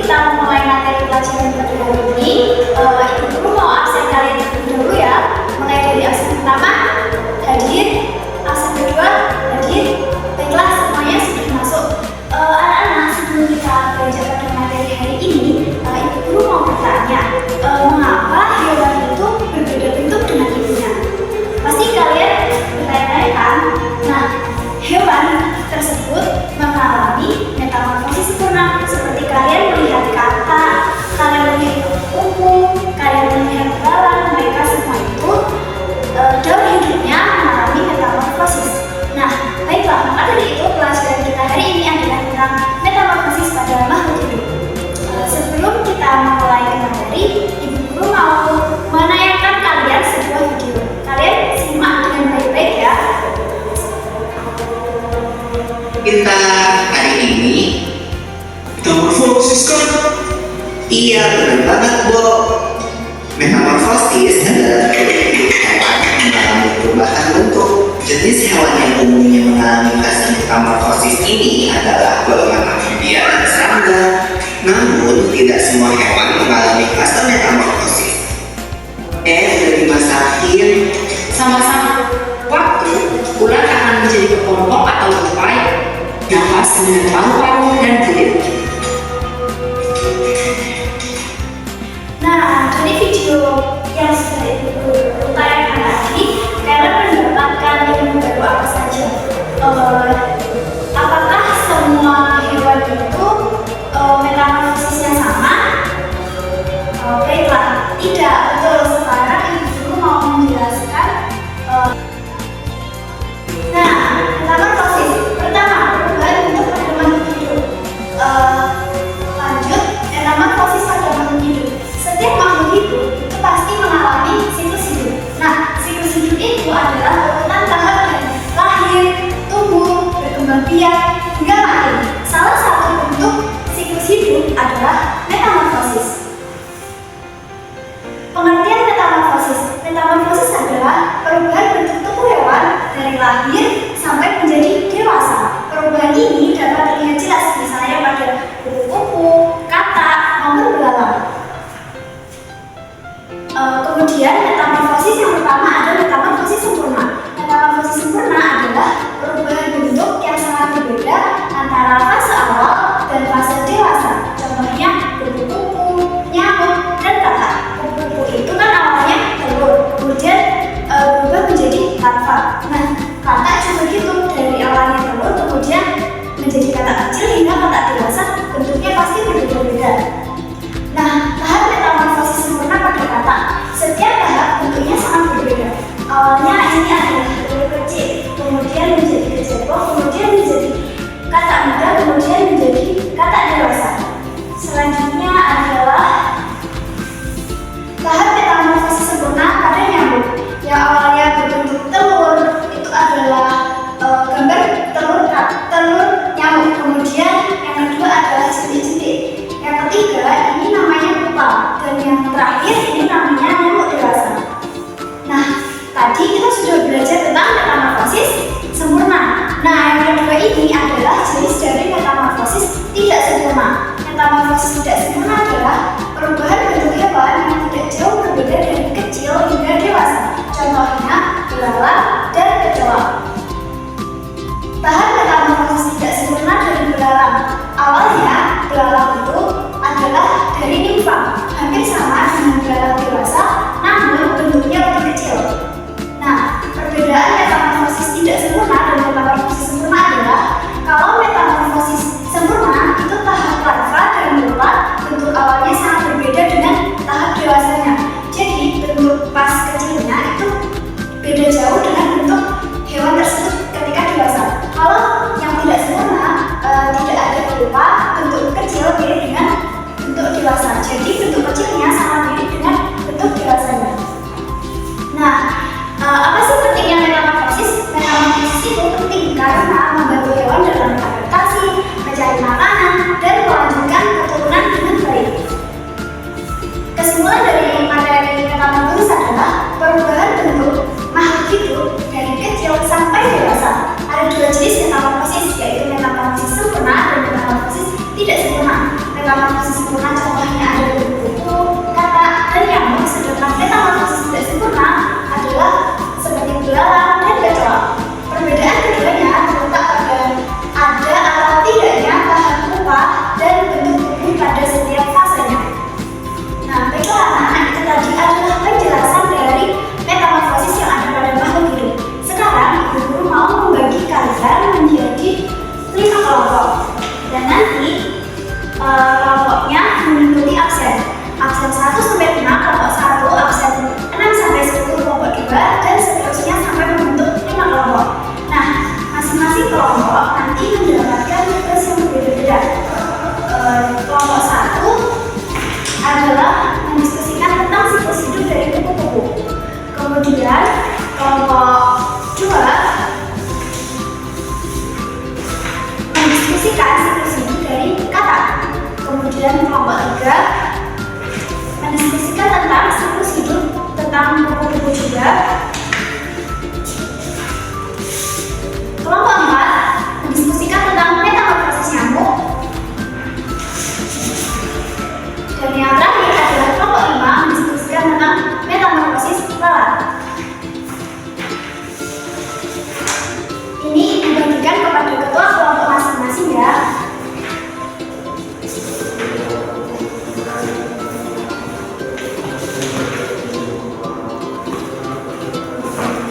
kita memulai materi pelajaran pada hari ini, Ibu Guru mau absen kalian dulu ya. Mulai dari absen pertama, hadir, absen kedua, hadir. Baiklah, semuanya sudah masuk. Anak-anak, sebelum kita belajar pada materi hari ini, Ibu Guru mau bertanya, mengapa hewan itu berbeda bentuk dengan ibunya? Pasti kalian bertanya-tanya kan? Nah, hewan tersebut mengalami metamorfosis sempurna, seperti kalian melihat kata, kalian melihat kuku, kalian melihat belalang, mereka semua itu dalam hidupnya mengalami metamorfosis. Nah, baiklah, maka dari itu pelajaran kita hari ini adalah tentang metamorfosis pada makhluk hidup. Sebelum kita memulai materi, Ibu Guru mau menayangkan kalian sebuah video. Kalian simak dengan baik-baik ya. Kita hari ini metamorfosis kan? Iya, benar banget, Bo. Metamorfosis adalah hidup hewan yang mengalami perubahan bentuk. Jenis hewan yang umumnya mengalami fase metamorfosis ini adalah golongan amfibia dan serangga. Namun, tidak semua hewan mengalami fase metamorfosis. Udah dimasakin. Sama-sama. Waktu, ular akan menjadi kepompong atau tupai, nafas dengan paru-paru dan kulit. Nah, dari video yang sudah Ibu Guru tayangkan tadi, kalian mendapatkan ilmu baru apa saja? Apakah semua hewan itu metamorfosisnya sama? Baiklah, tidak betul. Sekarang Ibu Guru mau menjelaskan. Nah, metamorfosis pertama, perubahan bentuk pada makhluk hidup. Lanjut, metamorfosis pada makhluk hidup. Setiap makhluk hidup itu pasti mengalami siklus hidup. Nah, siklus hidup itu adalah urutan tahap dari lahir, tumbuh, berkembang biak, hingga mati. Salah satu bentuk siklus hidup adalah metamorfosis. Pengertian metamorfosis. Metamorfosis adalah perubahan bentuk tubuh hewan dari lahir sampai menjadi dewasa. Perubahan ini dapat terlihat jelas misalnya pada kuku-kuku, katak, maupun belalang. Kemudian metamorfosis yang pertama ada metamorfosis sempurna. Metamorfosis sempurna adalah perubahan bentuk yang sangat berbeda antara fase awal dan fase dewasa. Contohnya kupu-kuku, nyamuk, dan katak. Kupu-kupu itu kan awalnya telur, kemudian berubah menjadi larva. Nah, katak juga gitu, dari awalnya telur kemudian menjadi katak kecil hingga katak dewasa, bentuknya pasti berbeda-beda. Nah, tahap metamorfosis sempurna pada katak. Setiap tahap bentuknya sangat berbeda. Awalnya ini adalah telur kecil, kemudian menjadi kecebong, kemudian menjadi katak muda, kemudian menjadi katak dewasa. Selanjutnya adalah tahap metamorfosis sempurna pada nyamuk. Yang awalnya berbentuk telur itu adalah gambar telur nyamuk. Kemudian yang kedua adalah jentik-jentik. Yang ketiga ini namanya pupa, dan yang terakhir ini namanya nyamuk dewasa. Nah, tadi kita sudah belajar tentang metamorfosis sempurna. Nah, yang kedua ini adalah jenis dari metamorfosis tidak sempurna. Metamorfosis tidak sempurna adalah perubahan bentuk hewan yang tidak jauh berbeda dari kecil hingga dewasa. Contohnya belalang dan kecoa. Tahap metamorfosis tidak sempurna dari belalang. Awalnya belalang itu adalah dari nimfa, hampir sama dengan belalang dewasa, namun bentuknya lebih kecil. Nah, perbedaan metamorfosis tidak sempurna dan metamorfosis sempurna adalah kalau metamorfosis sempurna itu tahap larva dan pupa, bentuk awalnya sangat berbeda dengan tahap dewasanya. Jadi bentuk pas kecilnya itu beda jauh dengan bentuk hewan tersebut ketika dewasa. Kalau yang tidak sempurna, tidak ada pupa, bentuk kecil mirip dengan bentuk dewasa. Jadi bentuk kecilnya sangat mirip dengan bentuk dewasanya. Nah, apa sih pentingnya metamorfosis? Metamorfosis itu penting kelompoknya mengikuti absen 1 sampai 5, kelompok 1, absen 6 sampai 10, kelompok 2, dan seterusnya sampai membentuk 5 kelompok. Nah, masing-masing kelompok nanti mendapatkan tugas yang berbeda-beda. Kelompok 1 adalah mendiskusikan tentang siklus hidup dari kupu-kupu. Kemudian kelompok 2 mendiskusikan siklus hidup dari kata. Kemudian kelompok 3 mendiskusikan tentang siklus hidup tentang kupu-kupu juga. Kelompok 4 mendiskusikan tentang metamorfosis nyamuk. Dan yang terakhir adalah kelompok 5 mendiskusikan tentang metamorfosis lalat. Ini dibagikan kepada ketua kelompok masing-masing ya.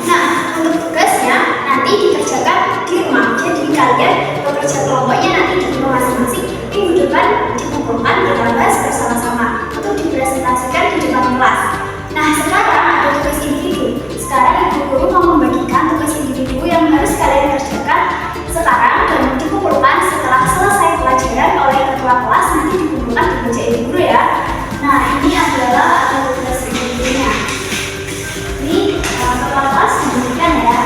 Nah, untuk tugasnya nanti dikerjakan di rumah. Jadi kalian bekerja kelompoknya nanti di rumah masing-masing. Minggu depan dikumpulkan, kita bahas bersama-sama untuk dipresentasikan di depan kelas. Nah, sekarang ada tugas individu. Sekarang ibu guru mau membagikan tugas individu yang harus kalian kerjakan sekarang dan dikumpulkan setelah selesai pelajaran oleh ketua kelas. Nanti dikumpulkan di meja ibu guru ya. Nah, ini adalah tugas individunya. Ini ketua kelas memberikan ya.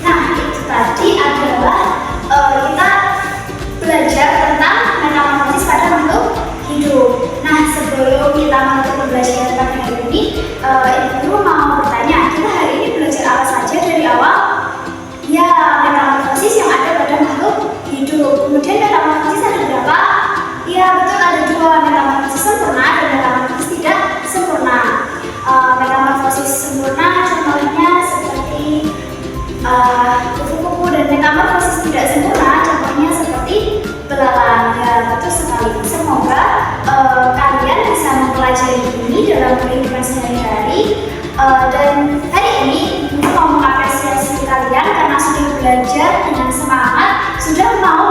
Nah, itu tadi adalah kita belajar tentang metamorfosis pada makhluk hidup. Nah, sebelum kita menutup pembelajaran pada hari ini, ibu mau bertanya, kita hari ini belajar apa saja dari awal? Ya, metamorfosis yang ada pada makhluk hidup. Kemudian metamorfosis ada berapa? Ya, betul, ada 2, metamorfosis sempurna dan metamorfosis tidak sempurna. Metamorfosis sempurna contohnya seperti kupu-kupu, dan metamorfosis tidak sempurna contohnya seperti belalang. Ya, betul sekali. Semoga kalian bisa mempelajari ini dalam kehidupan sehari-hari. Dan hari ini Ibu mau mengapresiasi kalian karena sudah belajar dengan semangat, sudah mau